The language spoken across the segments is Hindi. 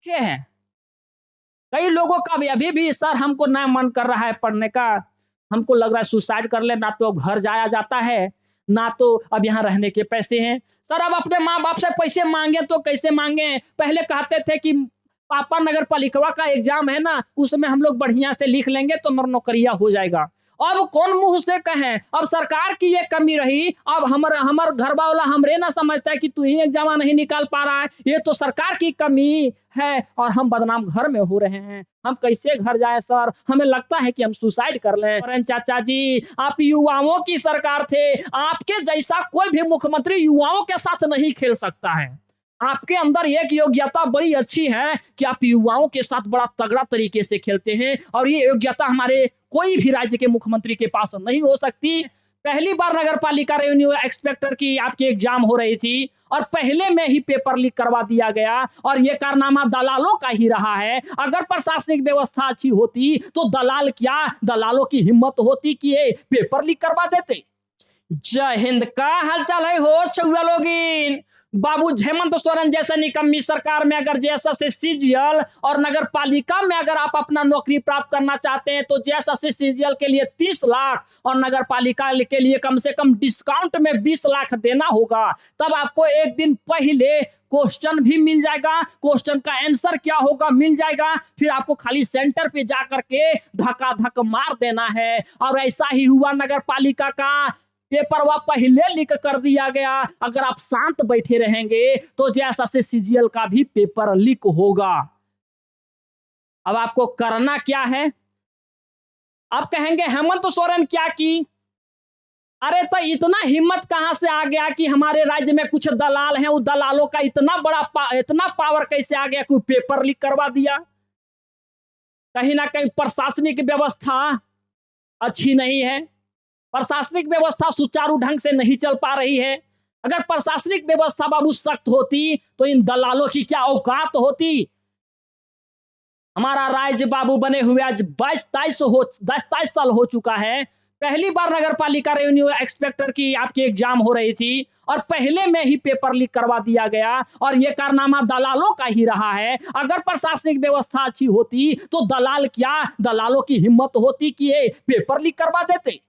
के हैं। कई लोगों का भी अभी भी सर हमको ना मन कर रहा है पढ़ने का, हमको लग रहा है सुसाइड कर ले, ना तो घर जाया जाता है, ना तो अब यहाँ रहने के पैसे हैं। सर अब अपने माँ-बाप से पैसे माँगे तो कैसे माँगे? पहले कहते थे कि पापा नगर पालिकवा का एग्ज़ाम है ना, उसमें हम लोग बढ़िया से लिख लेंगे तो हमारा नौकरिया हो जाएगा। अब कौन मुँह से कहें? अब सरकार की ये कमी रही, अब हमर घरवा वाला हमरे ना समझता है कि तू ही एग्ज़ाम नहीं निकाल पा रहा है, ये तो सरकार की कमी है और हम बदनाम घर में हो रहे हैं। हम कैसे घर जाएँ सर? हमें लगता है कि हम सुसाइड कर लें। सोरेन चाचा जी, आप युवाओं की सरकार थे, आपके जैसा कोई भी मुख्यमंत्री युवाओं के साथ नहीं खेल सकता है। आपके अंदर एक योग्यता बड़ी अच्छी है कि आप युवाओं के साथ बड़ा तगड़ा तरीके से खेलते हैं और ये योग्यता हमारे कोई भी राज्य के मुख्यमंत्री के पास नहीं हो सकती। पहली बार नगर पालिका रेवेन्यू इंस्पेक्टर की आपकी एग्जाम हो रही थी और पहले में ही पेपर लीक करवा दिया गया और ये कारनामा दलालों का ही रहा है। अगर प्रशासनिक व्यवस्था अच्छी होती तो दलाल क्या, दलालों की हिम्मत होती कि ये पेपर लीक करवा देते। जय हिंद। का हालचाल है हो चौवा लोगिन? बाबू हेमंत सोरेन जैसे निकम्मी सरकार में अगर जेएसएससी सीजीएल और नगर पालिका में अगर आप अपना नौकरी प्राप्त करना चाहते हैं तो जेएसएससी सीजीएल के लिए 30 लाख और नगर पालिका के लिए कम से कम डिस्काउंट में 20 लाख देना होगा। तब आपको एक दिन पहले क्वेश्चन भी मिल जाएगा, क्वेश्चन का आंसर क्या होगा मिल जाएगा, फिर आपको खाली सेंटर पे जा करके धक्का धक मार देना है। और ऐसा ही हुआ नगर पालिका का पेपर वह पहले लीक कर दिया गया। अगर आप शांत बैठे रहेंगे तो जैसा से सीजीएल का भी पेपर लीक होगा। अब आपको करना क्या है? आप कहेंगे हेमंत सोरेन क्या की? अरे तो इतना हिम्मत कहां से आ गया कि हमारे राज्य में कुछ दलाल हैं, उस दलालों का इतना पावर कैसे आ गया कि पेपर लीक करवा दिया? कहीं ना कहीं प्रशासनिक व्यवस्था अच्छी नहीं है, प्रशासनिक व्यवस्था सुचारू ढंग से नहीं चल पा रही है। अगर प्रशासनिक व्यवस्था बाबू सख्त होती तो इन दलालों की क्या औकात होती। हमारा राज्य बाबू बने हुए आज 22 साल हो चुका है। पहली बार नगर पालिका रेवेन्यू इंस्पेक्टर की आपकी एग्जाम हो रही थी और पहले में ही पेपर लीक करवा दिया गया और ये कारनामा दलालों का ही रहा है। अगर प्रशासनिक व्यवस्था अच्छी होती तो दलाल क्या, दलालों की हिम्मत होती कि ये पेपर लीक करवा देते।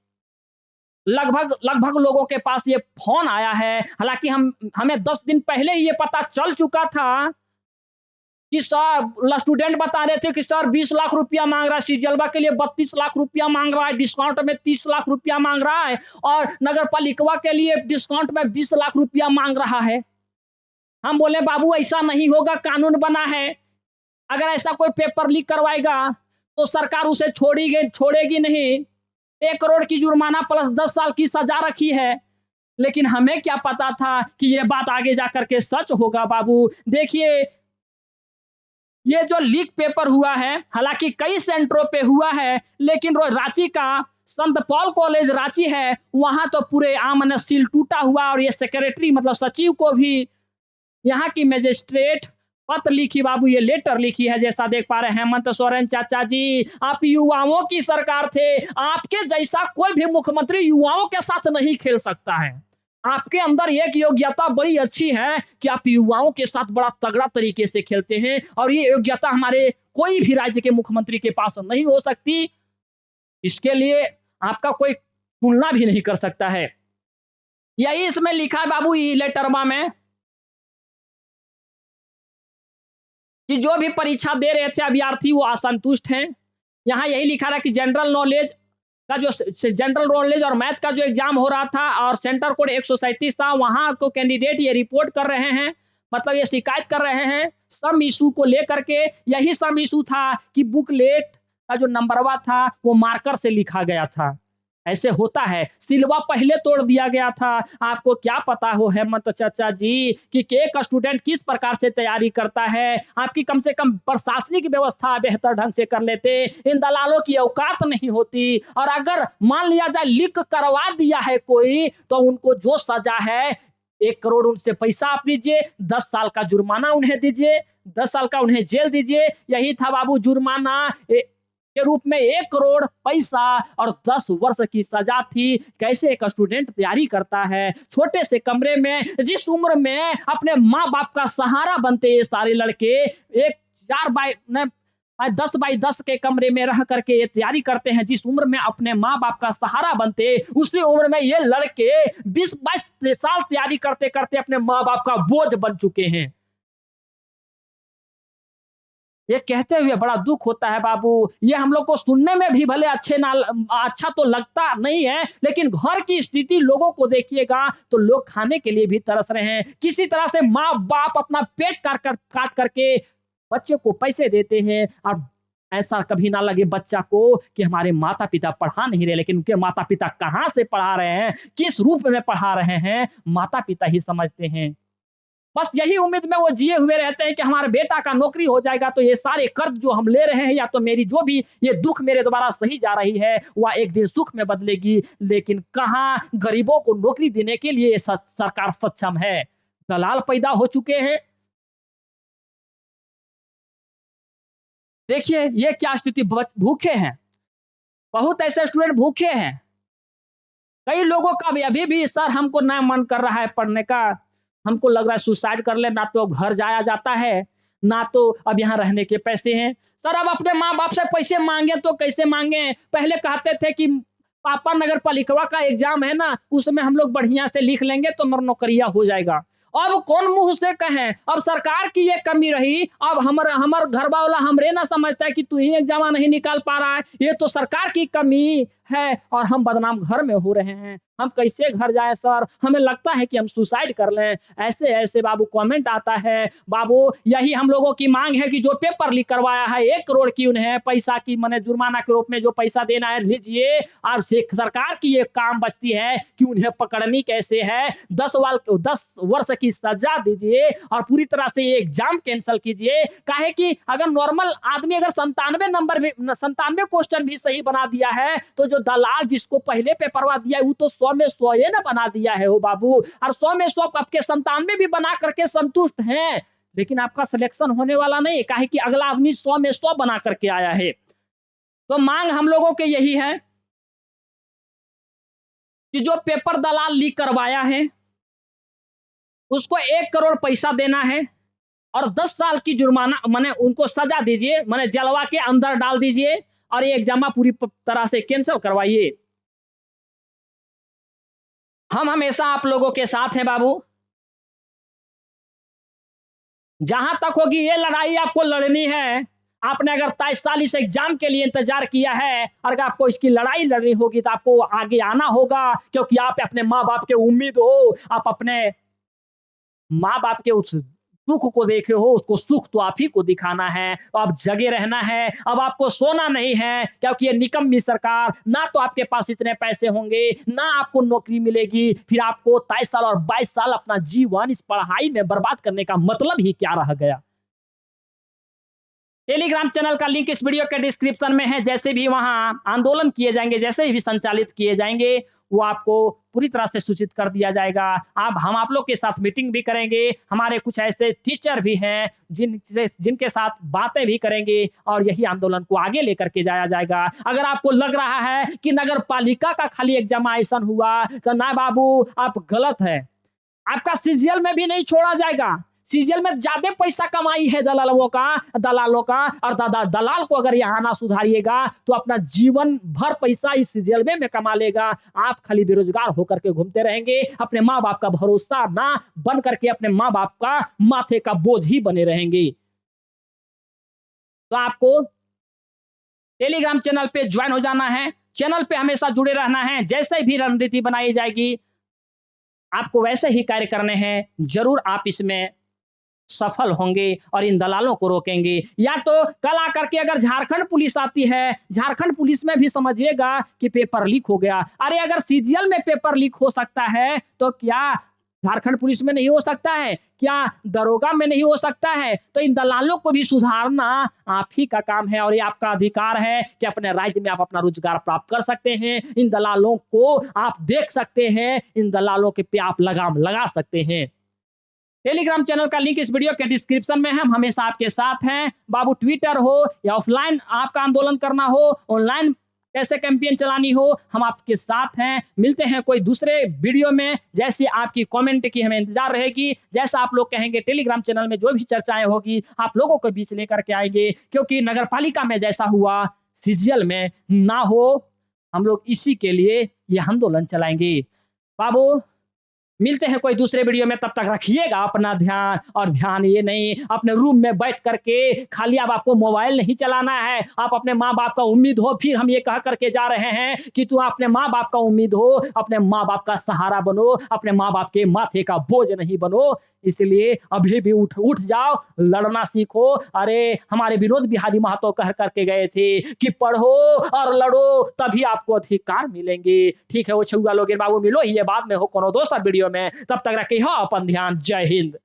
लगभग लोगों के पास ये फोन आया है। हालांकि हमें 10 दिन पहले ही ये पता चल चुका था कि सर स्टूडेंट बता रहे थे कि सर 20 लाख रुपया मांग रहा है, सीजलवा के लिए 32 लाख रुपया मांग रहा है, डिस्काउंट में 30 लाख रुपया मांग रहा है और नगर पालिका के लिए डिस्काउंट में 20 लाख रुपया मांग रहा है। हम बोले बाबू ऐसा नहीं होगा, कानून बना है, अगर ऐसा कोई पेपर लीक करवाएगा तो सरकार उसे छोड़ेगी नहीं। 1 करोड़ की जुर्माना प्लस 10 साल की सजा रखी है। लेकिन हमें क्या पता था कि ये बात आगे जाकर के सच होगा बाबू। देखिए ये जो लीक पेपर हुआ है, हालांकि कई सेंटरों पे हुआ है, लेकिन रांची का संत पॉल कॉलेज रांची है, वहां तो पूरे आमने सील टूटा हुआ और ये सेक्रेटरी मतलब सचिव को भी यहाँ की मजिस्ट्रेट पत्र लिखी बाबू, ये लेटर लिखी है। जैसा देख पा रहे हैं हेमंत सोरेन चाचा जी, आप युवाओं की सरकार थे, आपके जैसा कोई भी मुख्यमंत्री युवाओं के साथ नहीं खेल सकता है। आपके अंदर एक योग्यता बड़ी अच्छी है कि आप युवाओं के साथ बड़ा तगड़ा तरीके से खेलते हैं और ये योग्यता हमारे कोई भी राज्य के मुख्यमंत्री के पास नहीं हो सकती। इसके लिए आपका कोई तुलना भी नहीं कर सकता है। यही इसमें लिखा है बाबू लेटरमा में कि जो भी परीक्षा दे रहे थे अभ्यर्थी वो असंतुष्ट हैं। यहाँ यही लिखा रहा कि जनरल नॉलेज और मैथ का जो एग्जाम हो रहा था और सेंटर कोड 137 था, वहां को कैंडिडेट ये रिपोर्ट कर रहे हैं, मतलब ये शिकायत कर रहे हैं सम इशू को लेकर के। यही सम इशू था कि बुकलेट का जो नंबरवा था वो मार्कर से लिखा गया था। ऐसे होता है, सिलवा पहले तोड़ दिया गया था। आपको क्या पता हो हेमंत चाचा जी कि एक स्टूडेंट किस प्रकार से तैयारी करता है। आपकी कम से कम प्रशासनिक व्यवस्था बेहतर ढंग से कर लेते, इन दलालों की औकात नहीं होती। और अगर मान लिया जाए लीक करवा दिया है कोई तो उनको जो सजा है 1 करोड़ उनसे पैसा आप लीजिए, 10 साल का जुर्माना उन्हें दीजिए, 10 साल का उन्हें जेल दीजिए। यही था बाबू जुर्माना के रूप में 1 करोड़ पैसा और 10 वर्ष की सजा थी। कैसे एक स्टूडेंट तैयारी करता है छोटे से कमरे में, जिस उम्र में अपने माँ बाप का सहारा बनते ये सारे लड़के, एक 4 बाय न 10 बाई 10 के कमरे में रह करके ये तैयारी करते हैं। जिस उम्र में अपने माँ-बाप का सहारा बनते, उसी उम्र में ये लड़के 20-22 साल तैयारी करते-करते अपने माँ-बाप का बोझ बन चुके हैं। ये कहते हुए बड़ा दुःख होता है बाबू, ये हम लोग को सुनने में भी भले अच्छा तो लगता नहीं है, लेकिन घर की स्थिति लोगों को देखिएगा, तो लोग खाने के लिए भी तरस रहे हैं। किसी तरह से माँ-बाप अपना पेट काट करके बच्चे को पैसे देते हैं और ऐसा कभी ना लगे बच्चा को कि हमारे माता-पिता पढ़ा नहीं रहे, लेकिन उनके माता-पिता कहाँ से पढ़ा रहे हैं, किस रूप में पढ़ा रहे हैं, माता-पिता ही समझते हैं। बस यही उम्मीद में वो जिए हुए रहते हैं कि हमारे बेटा का नौकरी हो जाएगा, तो ये सारे कर्ज जो हम ले रहे हैं या तो मेरी जो भी ये दुःख मेरे द्वारा सही जा रही है, वह एक दिन सुख में बदलेगी। लेकिन कहाँ गरीबों को नौकरी देने के लिए ये सरकार सक्षम है। दलाल पैदा हो चुके हैं। देखिए ये क्या स्थिति भूखे हैं। बहुत ऐसे स्टूडेंट भूखे हैं। कई लोगों का भी अभी भी सर हमको ना मन कर रहा है पढ़ने का, हमको लग रहा है सुसाइड कर ले, ना तो घर जाया जाता है, ना तो अब यहाँ रहने के पैसे हैं। सर अब अपने माँ-बाप से पैसे माँगे तो कैसे माँगे? पहले कहते थे कि पापा नगर पालिकवा का एग्ज़ाम है ना, उसमें हम लोग बढ़िया से लिख लेंगे तो नौकरिया हो जाएगा। अब कौन मुँह से कहें? अब सरकार की ये कमी रही, अब हमर घरवा वाला हमरे ना समझता है कि तू ही एग्ज़ाम नहीं निकाल पा रहा है, ये तो सरकार की कमी है और हम बदनाम घर में हो रहे हैं। हम कैसे घर जाएँ सर? हमें लगता है कि हम सुसाइड कर लें। ऐसे-ऐसे बाबू कमेंट आता है। बाबू यही हम लोगों की माँग है कि जो पेपर लीक करवाया है 1 करोड़ की उन्हें पैसा की माने जुर्माना के रूप में जो पैसा देना है लीजिए और सरकार की ये काम बचती है कि उन्हें पकड़नी कैसे है। 10 वर्ष की सज़ा दीजिए और पूरी तरह से ये एग्ज़ाम कैंसल कीजिए। काहे कि अगर नॉर्मल आदमी अगर 97 क्वेश्चन भी सही बना दिया है, तो जो दलाल जिसको पहले पेपरवा दिया है, वो तो 100 में 100 ये ना बना दिया है हो बाबू। और 100 में 100 आपके 97 भी बना करके संतुष्ट हैं, लेकिन आपका सिलेक्शन होने वाला नहीं है, काहे कि अगला आदमी 100 में 100 बना करके आया है। तो माँग हम लोगों की यही है कि जो पेपर दलाल लीक करवाया है, उसको 1 करोड़ पैसा देना है और 10 साल की जुर्माना माने उनको सज़ा दीजिए, माने जेलवा के अंदर डाल दीजिए और ये एग्ज़ाम पूरी तरह से कैंसल करवाइए। हम हमेशा आप लोगों के साथ हैं बाबू। जहाँ तक होगी ये लड़ाई आपको लड़नी है। आपने अगर 23 साल इस एग्ज़ाम के लिए इंतज़ार किया है, अगर आपको इसकी लड़ाई लड़नी होगी तो आपको आगे आना होगा, क्योंकि आप अपने माँ-बाप के उम्मीद हो, आप अपने माँ-बाप के उस दुःख को देखे हो, उसको सुख तो आप ही को दिखाना है। तो अब जगे रहना है, अब आपको सोना नहीं है, क्योंकि ये निकम्मी सरकार, ना तो आपके पास इतने पैसे होंगे, ना आपको नौकरी मिलेगी, फिर आपको 23 साल और 22 साल अपना जीवन इस पढ़ाई में बर्बाद करने का मतलब ही क्या रह गया? टेलीग्राम चैनल का लिंक इस वीडियो के डिस्क्रिप्शन में है। जैसे भी वहाँ आंदोलन किए जाएँगे, जैसे भी संचालित किए जाएँगे, वो आपको पूरी तरह से सूचित कर दिया जाएगा। हम आप लोग के साथ मीटिंग भी करेंगे। हमारे कुछ ऐसे टीचर भी हैं जिनके साथ बातें भी करेंगे और यही आंदोलन को आगे लेकर के जाया जाएगा। अगर आपको लग रहा है कि नगर पालिका का खाली एग्जामिनेशन हुआ, तो ना बाबू आप गलत है। आपका सीजीएल में भी नहीं छोड़ा जाएगा। सीजीएल में ज़्यादा पैसा कमाई है दलालों का और दलाल को अगर यहाँ ना सुधारिएगा तो अपना जीवन भर पैसा इस सीजीएल में कमा लेगा। आप खाली बेरोजगार होकर के घूमते रहेंगे, अपने माँ-बाप का भरोसा ना बन करके अपने माँ-बाप का माथे का बोझ ही बने रहेंगे। तो आपको टेलीग्राम चैनल पे ज्वाइन हो जाना है, चैनल पे हमेशा जुड़े रहना है। जैसे भी रणनीति बनाई जाएगी, आपको वैसे ही कार्य करने हैं। ज़रूर आप इसमें सफल होंगे और इन दलालों को रोकेंगे। या तो कल आकर के अगर झारखंड पुलिस आती है, झारखंड पुलिस में भी समझिएगा कि पेपर लीक हो गया। अरे अगर सीजीएल में पेपर लीक हो सकता है, तो क्या झारखंड पुलिस में नहीं हो सकता है? क्या दरोगा में नहीं हो सकता है? तो इन दलालों को भी सुधारना आप ही का काम है और ये आपका अधिकार है कि अपने राज्य में आप अपना रोजगार प्राप्त कर सकते हैं। इन दलालों को आप देख सकते हैं, इन दलालों के पे आप लगाम लगा सकते हैं। टेलीग्राम चैनल का लिंक इस वीडियो के डिस्क्रिप्शन में है। हम हमेशा आपके साथ हैं। बाबू ट्विटर हो या ऑफलाइन आपका आंदोलन करना हो, ऑनलाइन कैसे कैंपेन चलानी हो, हम आपके साथ हैं। मिलते हैं कोई दूसरे वीडियो में। जैसे आपकी कमेंट की हमें इंतज़ार रहेगी। जैसा आप लोग कहेंगे टेलीग्राम चैनल में जो भी चर्चाएँ होगी, आप लोगों के बीच लेकर के आएँगे। क्योंकि नगर पालिका में जैसा हुआ, सीजीएल में ना हो, हम लोग इसी के लिए ये आंदोलन चलाएँगे। बाबू, मिलते हैं कोई दूसरे वीडियो में, तब तक रखिएगा अपना ध्यान। और ध्यान ये नहीं अपने रूम में बैठ करके खाली अब आपको मोबाइल नहीं चलाना है, आप अपने माँ-बाप का उम्मीद हो, फिर हम ये कह करके जा रहे हैं कि तू अपने माँ-बाप का उम्मीद हो, अपने माँ-बाप का सहारा बनो, अपने माँ-बाप के माथे का बोझ नहीं बनो। इसलिए अभी भी उठ उठ जाओ, लड़ना सीखो। अरे हमारे विनोद बिहारी महतो कह करके गए थे कि पढ़ो और लड़ो तभी आपको अधिकार मिलेंगे। ठीक है, वो छुआ लोगे बाबू, मिलो ही ये बाद में हो कोनो दोसर वीडियो में। तब तक रखिए अपन ध्यान। जय हिंद।